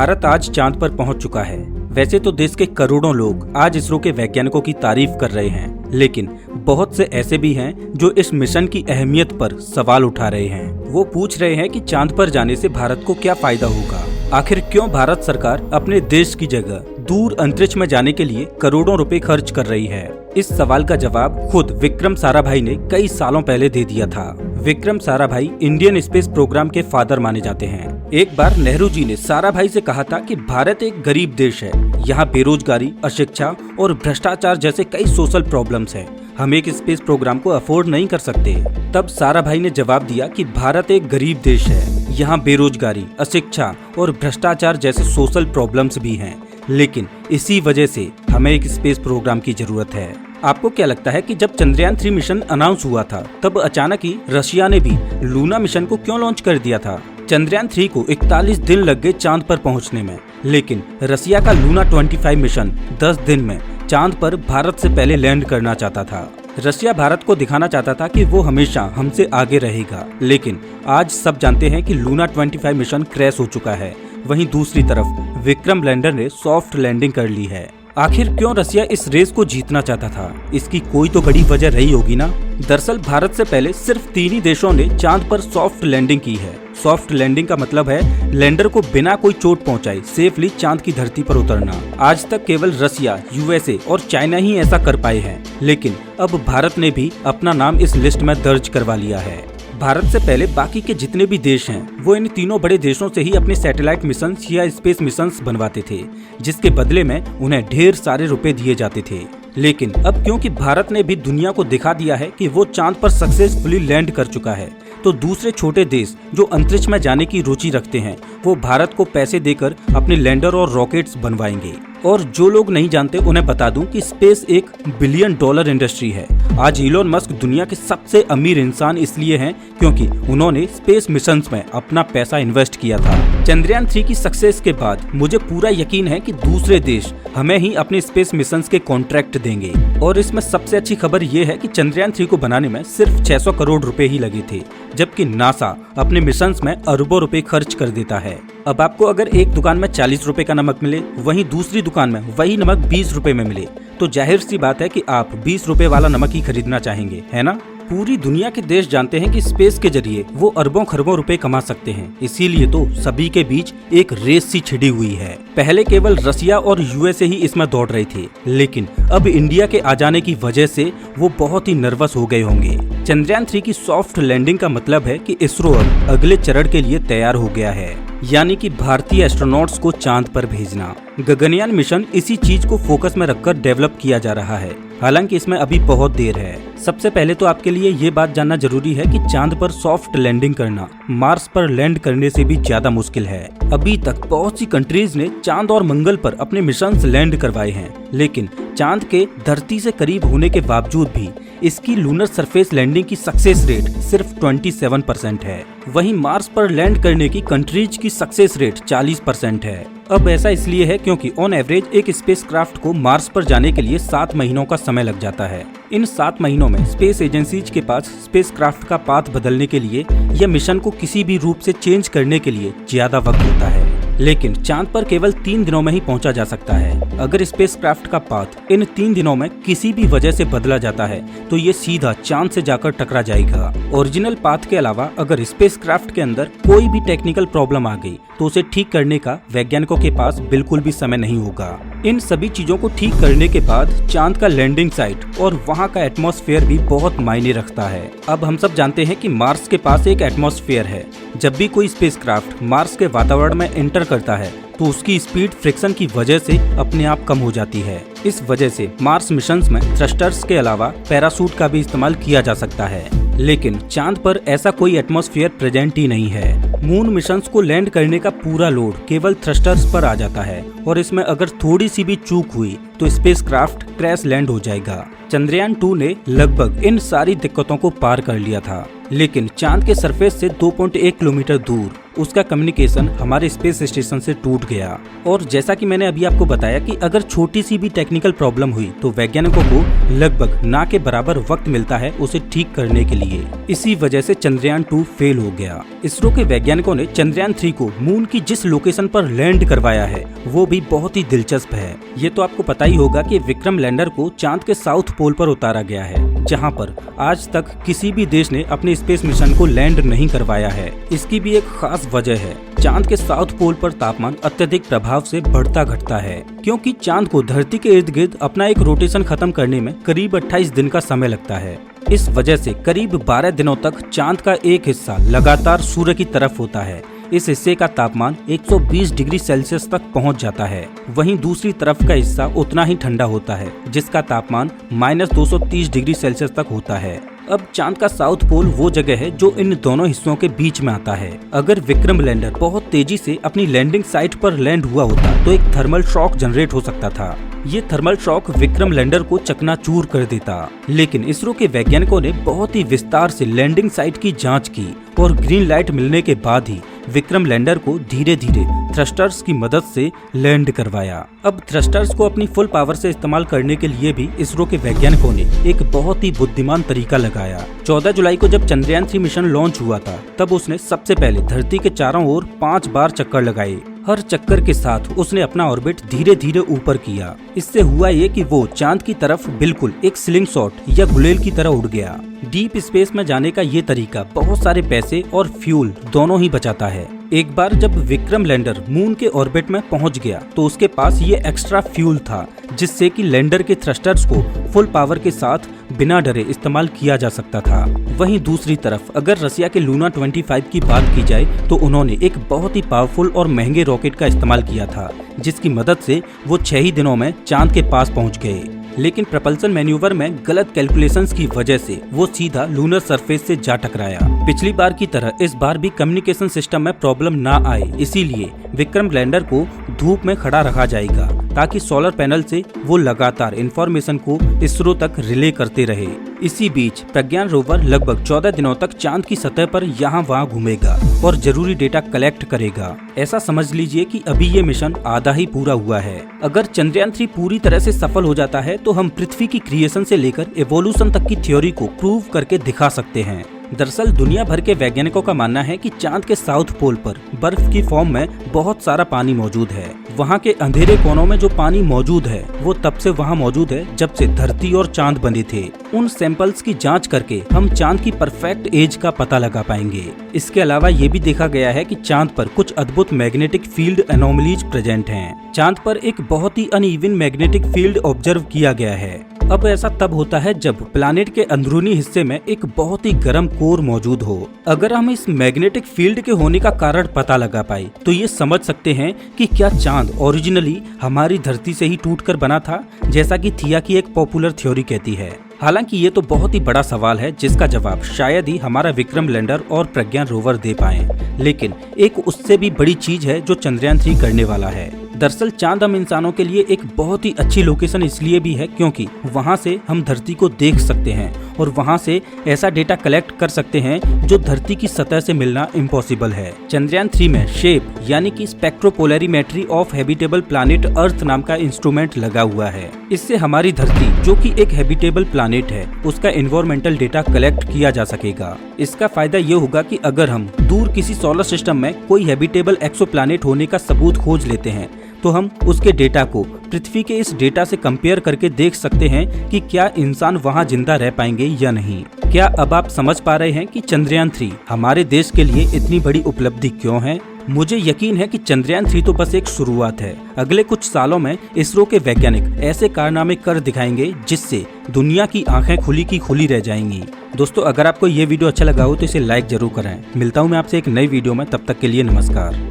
भारत आज चांद पर पहुंच चुका है। वैसे तो देश के करोड़ों लोग आज इसरो के वैज्ञानिकों की तारीफ कर रहे हैं, लेकिन बहुत से ऐसे भी हैं जो इस मिशन की अहमियत पर सवाल उठा रहे हैं। वो पूछ रहे हैं कि चांद पर जाने से भारत को क्या फायदा होगा। आखिर क्यों भारत सरकार अपने देश की जगह दूर अंतरिक्ष में जाने के लिए करोड़ों रुपए खर्च कर रही है। इस सवाल का जवाब खुद विक्रम साराभाई ने कई सालों पहले दे दिया था। Vikram Sarabhai Indian space programme के फादर माने जाते हैं। एक बार नेहरू जी ने साराभाई से कहा था कि भारत एक गरीब देश है, यहाँ बेरोजगारी, अशिक्षा और भ्रष्टाचार जैसे कई सोशल प्रॉब्लम्स हैं। हम एक स्पेस प्रोग्राम को अफोर्ड नहीं कर सकते। तब साराभाई ने जवाब दिया कि भारत एक गरीब देश है, यहाँ बेरोजगारी, अशिक्षा और भ्रष्टाचार जैसे सोशल प्रॉब्लम्स भी हैं, लेकिन इसी वजह से हमें एक स्पेस प्रोग्राम की जरूरत है। आपको क्या लगता है कि जब चंद्रयान 3 मिशन अनाउंस हुआ था तब अचानक ही रशिया ने भी लूना मिशन को क्यों लॉन्च कर दिया था? चंद्रयान 3 को 41 दिन लग गए चांद पर पहुंचने में, लेकिन रशिया का लूना 25 मिशन 10 दिन में चांद पर भारत से पहले लैंड करना चाहता था। रशिया भारत को दिखाना चाहता था कि वो हमेशा हमसे आगे रहेगा, लेकिन आज सब जानते हैं कि लूना 25 मिशन क्रैश हो चुका है। वहीं दूसरी तरफ विक्रम लैंडर ने सॉफ्ट लैंडिंग कर ली है। आखिर क्यों रशिया इस रेस को जीतना चाहता था? इसकी कोई तो बड़ी वजह रही होगी ना। दरअसल भारत से पहले सिर्फ 3 ही देशों ने चांद पर सॉफ्ट लैंडिंग की है। सॉफ्ट लैंडिंग का मतलब है लैंडर को बिना कोई चोट पहुंचाए सेफली चांद की धरती पर उतरना। आज तक केवल रशिया, यूएसए और चाइना ही ऐसा कर पाए हैं, लेकिन अब भारत ने भी अपना नाम इस लिस्ट में दर्ज करवा लिया है। भारत से पहले बाकी के जितने भी देश हैं वो इन तीनों बड़े देशों से ही अपने सैटेलाइट मिशन या स्पेस मिशंस बनवाते थे, जिसके बदले में उन्हें ढेर सारे रुपए दिए जाते थे। लेकिन अब क्योंकि भारत ने भी दुनिया को दिखा दिया है कि वो चांद पर सक्सेसफुली लैंड कर चुका है, तो दूसरे छोटे देश जो अंतरिक्ष में जाने की रुचि रखते हैं वो भारत को पैसे देकर अपने लैंडर और रॉकेट्स बनवाएंगे। और जो लोग नहीं जानते उन्हें बता दूं कि स्पेस एक $1 बिलियन इंडस्ट्री है। आज इलोन मस्क दुनिया के सबसे अमीर इंसान इसलिए हैं क्योंकि उन्होंने स्पेस मिशंस में अपना पैसा इन्वेस्ट किया था। चंद्रयान 3 की सक्सेस के बाद मुझे पूरा यकीन है कि दूसरे देश हमें ही अपने स्पेस मिशंस के कॉन्ट्रैक्ट देंगे। और इसमें सबसे अच्छी खबर ये है कि चंद्रयान 3 को बनाने में सिर्फ 600 करोड़ रुपए ही लगे थे, जबकि नासा अपने मिशंस में अरबों रुपए खर्च कर देता है। अब आपको अगर एक दुकान में 40 रुपए का नमक मिले, वहीं दूसरी दुकान में वही नमक 20 रुपए में मिले, तो जाहिर सी बात है कि आप 20 रुपए वाला नमक ही खरीदना चाहेंगे, है ना? पूरी दुनिया के देश जानते हैं कि स्पेस के जरिए वो अरबों खरबों रुपए कमा सकते हैं, इसीलिए तो सभी के बीच एक रेस सी छिड़ी हुई है। पहले केवल रशिया और यूएसए ही इसमें दौड़ रहे थे, लेकिन अब इंडिया के आ जाने की वजह से वो बहुत ही नर्वस हो गए होंगे। चंद्रयान 3 की सॉफ्ट लैंडिंग का मतलब है कि इसरो अब अगले चरण के लिए तैयार हो गया है, यानी कि भारतीय एस्ट्रोनॉट्स को चांद पर भेजना। गगनयान मिशन इसी चीज को फोकस में रखकर डेवलप किया जा रहा है, हालांकि इसमें अभी बहुत देर है। सबसे पहले तो आपके लिए ये बात जानना जरूरी है कि चांद पर सॉफ्ट लैंडिंग करना मार्स पर लैंड करने से भी ज्यादा मुश्किल है। अभी तक बहुत सी कंट्रीज ने चांद और मंगल पर अपने मिशंस लैंड करवाए हैं, लेकिन चांद के धरती से करीब होने के बावजूद भी इसकी लूनर सरफेस लैंडिंग की सक्सेस रेट सिर्फ 27% है। वहीं मार्स पर लैंड करने की कंट्रीज की सक्सेस रेट 40% है। अब ऐसा इसलिए है क्योंकि ऑन एवरेज एक स्पेसक्राफ्ट को मार्स पर जाने के लिए 7 महीनों का समय लग जाता है। इन 7 महीनों में स्पेस एजेंसीज के पास स्पेसक्राफ्ट का पाथ बदलने के लिए या मिशन को किसी भी रूप से चेंज करने के लिए ज्यादा वक्त होता है, लेकिन चांद पर केवल 3 दिनों में ही पहुंचा जा सकता है। अगर स्पेसक्राफ्ट का पाथ इन 3 दिनों में किसी भी वजह से बदला जाता है तो ये सीधा चांद से जाकर टकरा जाएगा। ओरिजिनल पाथ के अलावा अगर स्पेसक्राफ्ट के अंदर कोई भी टेक्निकल प्रॉब्लम आ गई तो उसे ठीक करने का वैज्ञानिकों के पास बिल्कुल भी समय नहीं होगा। इन सभी चीजों को ठीक करने के बाद चांद का लैंडिंग साइट और वहाँ का एटमॉस्फेयर भी बहुत मायने रखता है। अब हम सब जानते हैं कि मार्स के पास एक एटमॉस्फेयर है। जब भी कोई स्पेसक्राफ्ट मार्स के वातावरण में एंटर करता है तो उसकी स्पीड फ्रिक्शन की वजह से अपने आप कम हो जाती है। इस वजह से मार्स मिशंस में थ्रस्टर्स के अलावा पैराशूट का भी इस्तेमाल किया जा सकता है, लेकिन चांद पर ऐसा कोई एटमॉस्फेयर प्रेजेंट ही नहीं है। मून मिशंस को लैंड करने का पूरा लोड केवल थ्रस्टर्स पर आ जाता है और इसमें अगर थोड़ी सी भी चूक हुई तो स्पेसक्राफ्ट क्रैश लैंड हो जाएगा। चंद्रयान 2 ने लगभग इन सारी दिक्कतों को पार कर लिया था, लेकिन चांद के सरफेस से 2.1 किलोमीटर दूर उसका कम्युनिकेशन हमारे स्पेस स्टेशन से टूट गया। और जैसा कि मैंने अभी आपको बताया कि अगर छोटी सी भी टेक्निकल टेक्निकल प्रॉब्लम हुई तो वैज्ञानिकों को लगभग ना के बराबर वक्त मिलता है उसे ठीक करने के लिए। इसी वजह से चंद्रयान 2 फेल हो गया। इसरो के वैज्ञानिकों ने चंद्रयान 3 को मून की जिस लोकेशन पर लैंड करवाया है वो भी बहुत ही दिलचस्प है। ये तो आपको पता ही होगा कि विक्रम लैंडर को चांद के साउथ पोल पर उतारा गया है, जहाँ पर आज तक किसी भी देश ने अपने स्पेस मिशन को लैंड नहीं करवाया है। इसकी भी एक खास वजह है, चांद के साउथ पोल पर तापमान अत्यधिक प्रभाव से बढ़ता घटता है, क्योंकि चांद को धरती के इर्द गिर्द अपना एक रोटेशन खत्म करने में करीब 28 दिन का समय लगता है। इस वजह से करीब 12 दिनों तक चांद का एक हिस्सा लगातार सूर्य की तरफ होता है। इस हिस्से का तापमान 120 डिग्री सेल्सियस तक पहुंच जाता है। वहीं दूसरी तरफ का हिस्सा उतना ही ठंडा होता है, जिसका तापमान -230 डिग्री सेल्सियस तक होता है। अब चांद का साउथ पोल वो जगह है जो इन दोनों हिस्सों के बीच में आता है। अगर विक्रम लैंडर बहुत तेजी से अपनी लैंडिंग साइट पर लैंड हुआ होता तो एक थर्मल शॉक जनरेट हो सकता था। ये थर्मल शॉक विक्रम लैंडर को चकनाचूर कर देता, लेकिन इसरो के वैज्ञानिकों ने बहुत ही विस्तार से लैंडिंग साइट की जांच की और ग्रीन लाइट मिलने के बाद ही विक्रम लैंडर को धीरे धीरे थ्रस्टर्स की मदद से लैंड करवाया। अब थ्रस्टर्स को अपनी फुल पावर से इस्तेमाल करने के लिए भी इसरो के वैज्ञानिकों ने एक बहुत ही बुद्धिमान तरीका लगाया। 14 जुलाई को जब चंद्रयान 3 मिशन लॉन्च हुआ था, तब उसने सबसे पहले धरती के चारों ओर 5 बार चक्कर लगाए। हर चक्कर के साथ उसने अपना ऑर्बिट धीरे धीरे ऊपर किया। इससे हुआ ये कि वो चांद की तरफ बिल्कुल एक स्लिंग शॉट या गुलेल की तरह उड़ गया। डीप स्पेस में जाने का ये तरीका बहुत सारे पैसे और फ्यूल दोनों ही बचाता है। एक बार जब विक्रम लैंडर मून के ऑर्बिट में पहुंच गया तो उसके पास ये एक्स्ट्रा फ्यूल था, जिससे कि लैंडर के थ्रस्टर्स को फुल पावर के साथ बिना डरे इस्तेमाल किया जा सकता था। वहीं दूसरी तरफ अगर रसिया के लूना 25 की बात की जाए तो उन्होंने एक बहुत ही पावरफुल और महंगे रॉकेट का इस्तेमाल किया था, जिसकी मदद से वो 6 ही दिनों में चांद के पास पहुंच गए। लेकिन प्रपल्सन मैन्यूवर में गलत कैलकुलेशंस की वजह से वो सीधा लूनर सरफेस से जा टकराया। पिछली बार की तरह इस बार भी कम्युनिकेशन सिस्टम में प्रॉब्लम ना आए, इसीलिए विक्रम लैंडर को धूप में खड़ा रखा जाएगा ताकि सोलर पैनल से वो लगातार इंफॉर्मेशन को इसरो तक रिले करते रहे। इसी बीच प्रज्ञान रोवर लगभग 14 दिनों तक चांद की सतह पर यहाँ वहाँ घूमेगा और जरूरी डेटा कलेक्ट करेगा। ऐसा समझ लीजिए कि अभी ये मिशन आधा ही पूरा हुआ है। अगर चंद्रयान 3 पूरी तरह से सफल हो जाता है तो हम पृथ्वी की क्रिएशन से लेकर एवोल्यूशन तक की थ्योरी को प्रूव करके दिखा सकते हैं। दरअसल दुनिया भर के वैज्ञानिकों का मानना है कि चांद के साउथ पोल पर बर्फ की फॉर्म में बहुत सारा पानी मौजूद है। वहाँ के अंधेरे कोनों में जो पानी मौजूद है वो तब से वहाँ मौजूद है जब से धरती और चांद बने थे। उन सैंपल्स की जांच करके हम चांद की परफेक्ट एज का पता लगा पाएंगे। इसके अलावा ये भी देखा गया है कि चांद पर कुछ अद्भुत मैग्नेटिक फील्ड एनोमलीज प्रेजेंट हैं। चांद पर एक बहुत ही अनइवन मैग्नेटिक फील्ड ऑब्जर्व किया गया है। अब ऐसा तब होता है जब प्लैनेट के अंदरूनी हिस्से में एक बहुत ही गर्म कोर मौजूद हो। अगर हम इस मैग्नेटिक फील्ड के होने का कारण पता लगा पाए तो ये समझ सकते हैं कि क्या चांद ओरिजिनली हमारी धरती से ही टूटकर बना था, जैसा कि थिया की एक पॉपुलर थ्योरी कहती है। हालांकि ये तो बहुत ही बड़ा सवाल है जिसका जवाब शायद ही हमारा विक्रम लैंडर और प्रज्ञान रोवर दे पाए, लेकिन एक उससे भी बड़ी चीज है जो चंद्रयान 3 करने वाला है। दरअसल चांद हम इंसानों के लिए एक बहुत ही अच्छी लोकेशन इसलिए भी है क्योंकि वहाँ से हम धरती को देख सकते हैं और वहाँ से ऐसा डेटा कलेक्ट कर सकते हैं जो धरती की सतह से मिलना इम्पॉसिबल है। चंद्रयान 3 में शेप यानी कि स्पेक्ट्रोपोलरिमेट्री ऑफ हैबिटेबल प्लैनेट अर्थ नाम का इंस्ट्रूमेंट लगा हुआ है। इससे हमारी धरती जो कि एक हैबिटेबल प्लैनेट है उसका एनवायरमेंटल डेटा कलेक्ट किया जा सकेगा। इसका फायदा ये होगा कि अगर हम दूर किसी सोलर सिस्टम में कोई हैबिटेबल एक्सोप्लैनेट होने का सबूत खोज लेते हैं तो हम उसके डेटा को पृथ्वी के इस डेटा से कंपेयर करके देख सकते हैं कि क्या इंसान वहां जिंदा रह पाएंगे या नहीं। क्या अब आप समझ पा रहे हैं कि चंद्रयान 3 हमारे देश के लिए इतनी बड़ी उपलब्धि क्यों है? मुझे यकीन है कि चंद्रयान 3 तो बस एक शुरुआत है। अगले कुछ सालों में इसरो के वैज्ञानिक ऐसे कारनामे कर दिखाएंगे जिससे दुनिया की आंखें खुली की खुली रह जाएंगी। दोस्तों, अगर आपको ये वीडियो अच्छा लगा हो तो इसे लाइक जरूर करें। मिलता हूँ मैं आपसे एक नई वीडियो में, तब तक के लिए नमस्कार।